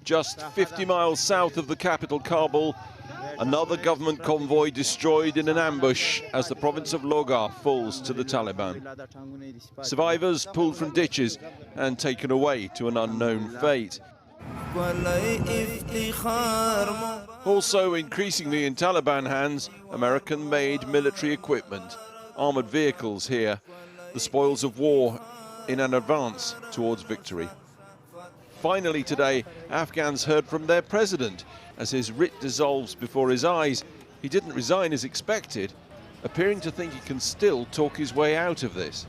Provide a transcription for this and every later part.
Just 50 miles south of the capital, Kabul, another government convoy destroyed in an ambush as the province of Logar falls to the Taliban. Survivors pulled from ditches and taken away to an unknown fate. Also increasingly in Taliban hands, American-made military equipment, armoured vehicles here, the spoils of war in an advance towards victory. Finally today, Afghans heard from their president. As his writ dissolves before his eyes, he didn't resign as expected, appearing to think he can still talk his way out of this.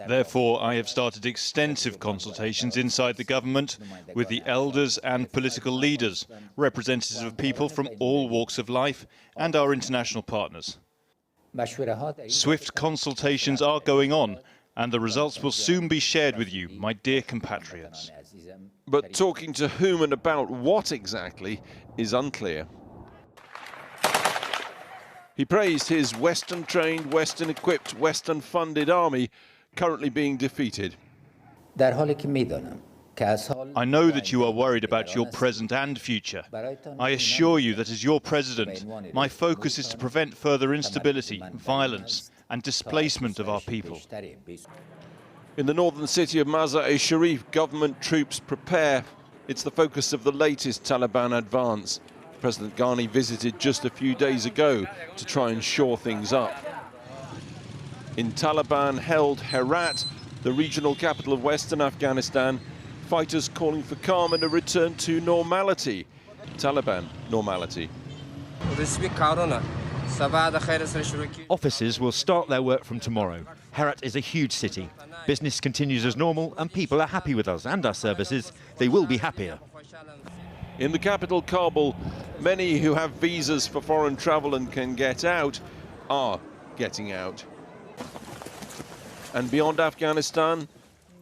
Therefore, I have started extensive consultations inside the government with the elders and political leaders, representatives of people from all walks of life, and our international partners. Swift consultations are going on, and the results will soon be shared with you, my dear compatriots. But talking to whom and about what exactly is unclear. He praised his Western-trained, Western-equipped, Western-funded army currently being defeated. I know that you are worried about your present and future. I assure you that as your president, my focus is to prevent further instability, violence, and displacement of our people. In the northern city of Mazar-i-Sharif, government troops prepare. It's the focus of the latest Taliban advance. President Ghani visited just a few days ago to try and shore things up. In Taliban-held Herat, the regional capital of Western Afghanistan, fighters calling for calm and a return to normality. Taliban normality. Offices will start their work from tomorrow. Herat is a huge city. Business continues as normal and people are happy with us and our services. They will be happier. In the capital, Kabul, many who have visas for foreign travel and can get out are getting out. And beyond Afghanistan,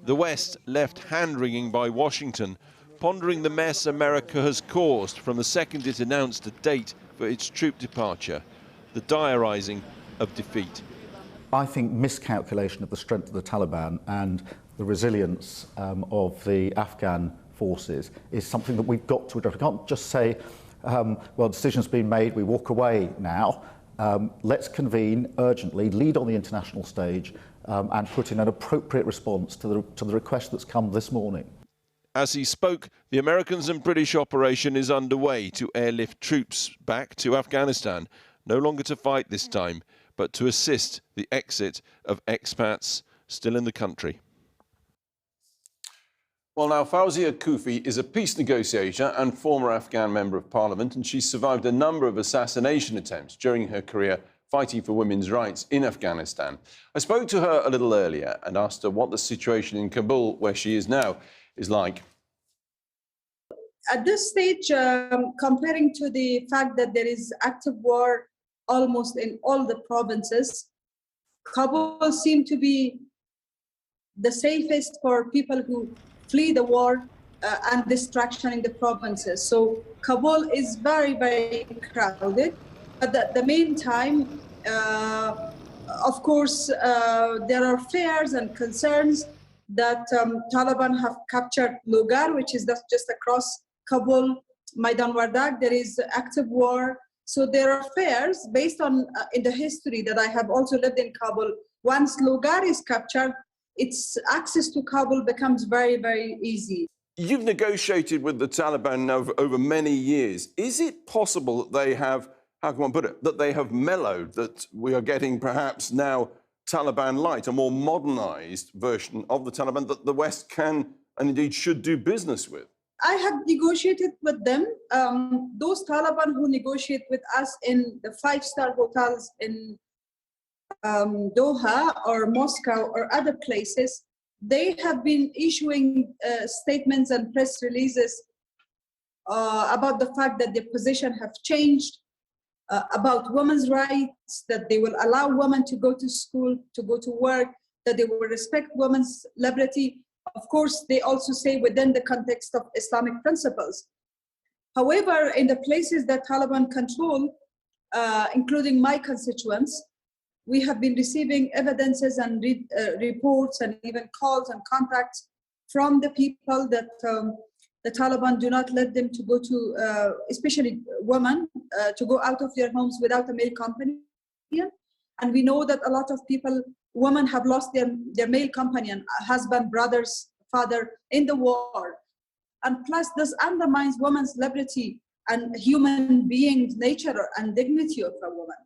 the West left hand-wringing by Washington, pondering the mess America has caused from the second it announced a date for its troop departure, the diarising of defeat. I think miscalculation of the strength of the Taliban and the resilience of the Afghan forces is something that we've got to address. We can't just say, well, decision's been made, we walk away now. Let's convene urgently, lead on the international stage, and put in an appropriate response to the request that's come this morning. As he spoke, the Americans and British operation is underway to airlift troops back to Afghanistan, no longer to fight this time, but to assist the exit of expats still in the country. Well, now, Fawzia Koofi is a peace negotiator and former Afghan member of parliament, and she survived a number of assassination attempts during her career fighting for women's rights in Afghanistan. I spoke to her a little earlier and asked her what the situation in Kabul, where she is now, is like. At this stage, comparing to the fact that there is active war almost in all the provinces, Kabul seemed to be the safest for people who flee the war and destruction in the provinces. So Kabul is very, very crowded. But at the meantime, of course, there are fears and concerns that Taliban have captured Logar, which is just across Kabul, Maidan Wardak. There is active war. So there are fears based on in the history that I have also lived in Kabul. Once Logar is captured, its access to Kabul becomes very, very easy. You've negotiated with the Taliban now over many years. Is it possible that they have, how can one put it, that they have mellowed, that we are getting perhaps now Taliban light, a more modernized version of the Taliban that the West can and indeed should do business with? I have negotiated with them. Those Taliban who negotiate with us in the five-star hotels in Doha or Moscow or other places, they have been issuing statements and press releases about the fact that their position have changed, about women's rights, that they will allow women to go to school, to go to work, that they will respect women's liberty. Of course, they also say within the context of Islamic principles. However, in the places that Taliban control, including my constituents, We have been receiving evidences and reports and even calls and contacts from the people that the Taliban do not let them to go to, especially women, to go out of their homes without a male companion. And we know that a lot of people, women have lost their male companion, husband, brothers, father in the war. And plus this undermines women's liberty and human being's nature and dignity of a woman.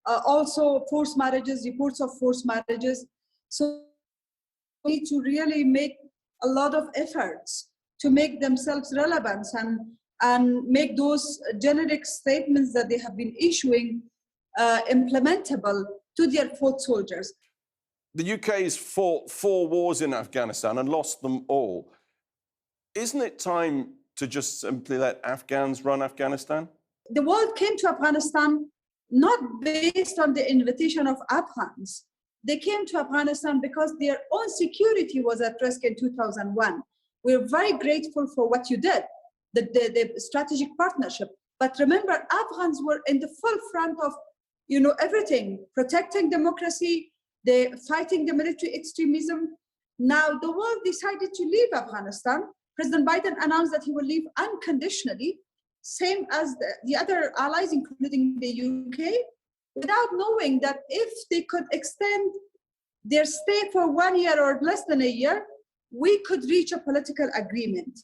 Also forced marriages, reports of forced marriages. So we need to really make a lot of efforts to make themselves relevant and make those generic statements that they have been issuing implementable to their foot soldiers. The UK's fought 4 wars in Afghanistan and lost them all. Isn't it time to just simply let Afghans run Afghanistan? The world came to Afghanistan not based on the invitation of Afghans. They came to Afghanistan because their own security was at risk in 2001. We're very grateful for what you did, the strategic partnership. But remember, Afghans were in the full front of, everything, protecting democracy, fighting the military extremism. Now the world decided to leave Afghanistan. President Biden announced that he will leave unconditionally, same as the other allies, including the UK, without knowing that if they could extend their stay for 1 year or less than a year, we could reach a political agreement.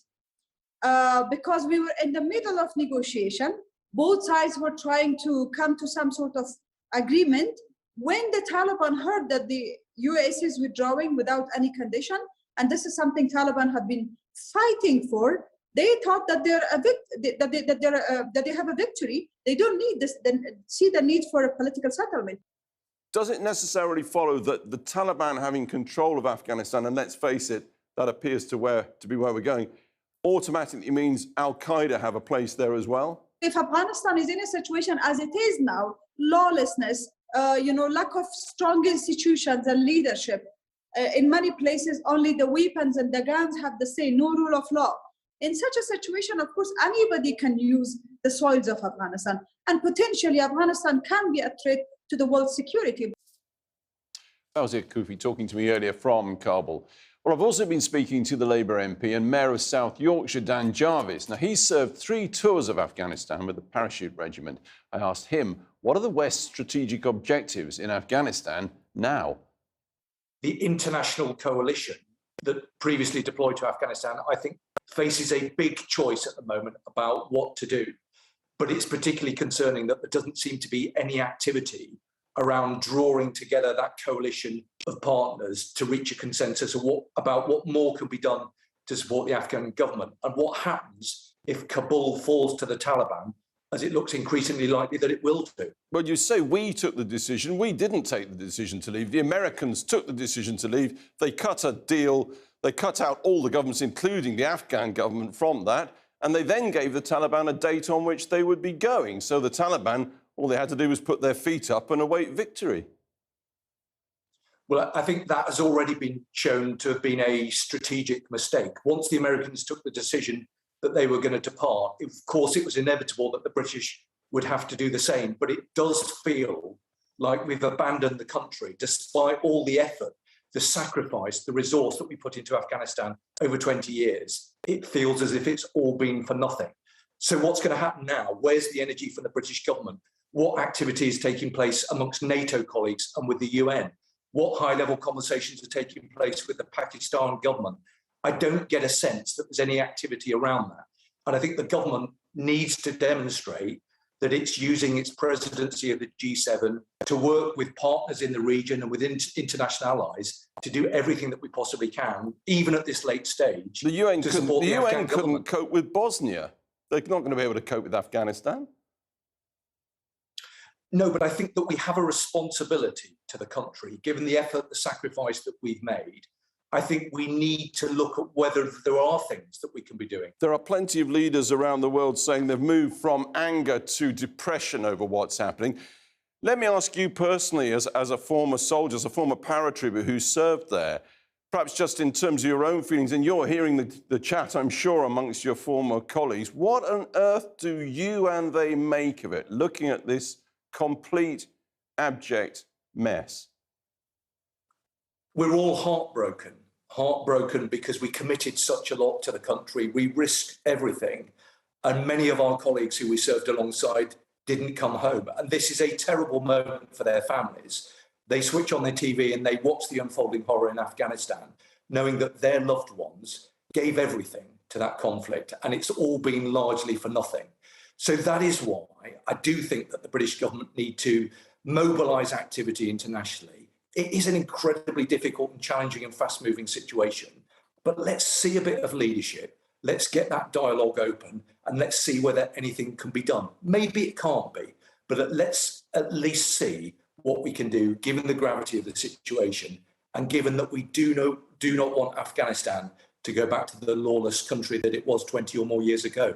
Because we were in the middle of negotiation, both sides were trying to come to some sort of agreement. When the Taliban heard that the US is withdrawing without any condition, and this is something Taliban have been fighting for, they thought that they have a victory. They don't need this, see the need for a political settlement. Does it necessarily follow that the Taliban having control of Afghanistan, and let's face it, that appears to be where we're going, automatically means Al-Qaeda have a place there as well? If Afghanistan is in a situation as it is now, lawlessness, lack of strong institutions and leadership, in many places only the weapons and the guns have the say, no rule of law. In such a situation, of course, anybody can use the soils of Afghanistan, and potentially Afghanistan can be a threat to the world's security. Fawzia Koofi talking to me earlier from Kabul. Well, I've also been speaking to the Labour MP and Mayor of South Yorkshire, Dan Jarvis. Now, he's served 3 tours of Afghanistan with the Parachute Regiment. I asked him, what are the West's strategic objectives in Afghanistan now? The international coalition that previously deployed to Afghanistan, I think, faces a big choice at the moment about what to do. But it's particularly concerning that there doesn't seem to be any activity around drawing together that coalition of partners to reach a consensus about what more can be done to support the Afghan government, and what happens if Kabul falls to the Taliban, as it looks increasingly likely that it will do. Well, you say we took the decision. We didn't take the decision to leave. The Americans took the decision to leave. They cut a deal. They cut out all the governments, including the Afghan government, from that. And they then gave the Taliban a date on which they would be going. So the Taliban, all they had to do was put their feet up and await victory. Well, I think that has already been shown to have been a strategic mistake. Once the Americans took the decision that they were going to depart, of course, it was inevitable that the British would have to do the same. But it does feel like we've abandoned the country, despite all the effort, the sacrifice, the resource that we put into Afghanistan over 20 years. It feels as if it's all been for nothing. So what's going to happen now? Where's the energy from the British government? What activity is taking place amongst NATO colleagues and with the UN? What high-level conversations are taking place with the Pakistan government? I don't get a sense that there's any activity around that. And I think the government needs to demonstrate that it's using its presidency of the G7 to work with partners in the region and with international allies to do everything that we possibly can, even at this late stage. The UN, to support the UN Afghan couldn't government. cope with Bosnia. They're not going to be able to cope with Afghanistan. No, but I think that we have a responsibility to the country, given the effort, the sacrifice that we've made. I think we need to look at whether there are things that we can be doing. There are plenty of leaders around the world saying they've moved from anger to depression over what's happening. Let me ask you personally, as a former soldier, as a former paratrooper who served there, perhaps just in terms of your own feelings, and you're hearing the chat, I'm sure, amongst your former colleagues, what on earth do you and they make of it, looking at this complete, abject mess? We're all heartbroken because we committed such a lot to the country. We risked everything. And many of our colleagues who we served alongside didn't come home. And this is a terrible moment for their families. They switch on their TV and they watch the unfolding horror in Afghanistan, knowing that their loved ones gave everything to that conflict, and it's all been largely for nothing. So that is why I do think that the British government need to mobilise activity internationally. It is an incredibly difficult and challenging and fast-moving situation, but let's see a bit of leadership. Let's get that dialogue open and let's see whether anything can be done. Maybe it can't be, but let's at least see what we can do given the gravity of the situation and given that we do not want Afghanistan to go back to the lawless country that it was 20 or more years ago.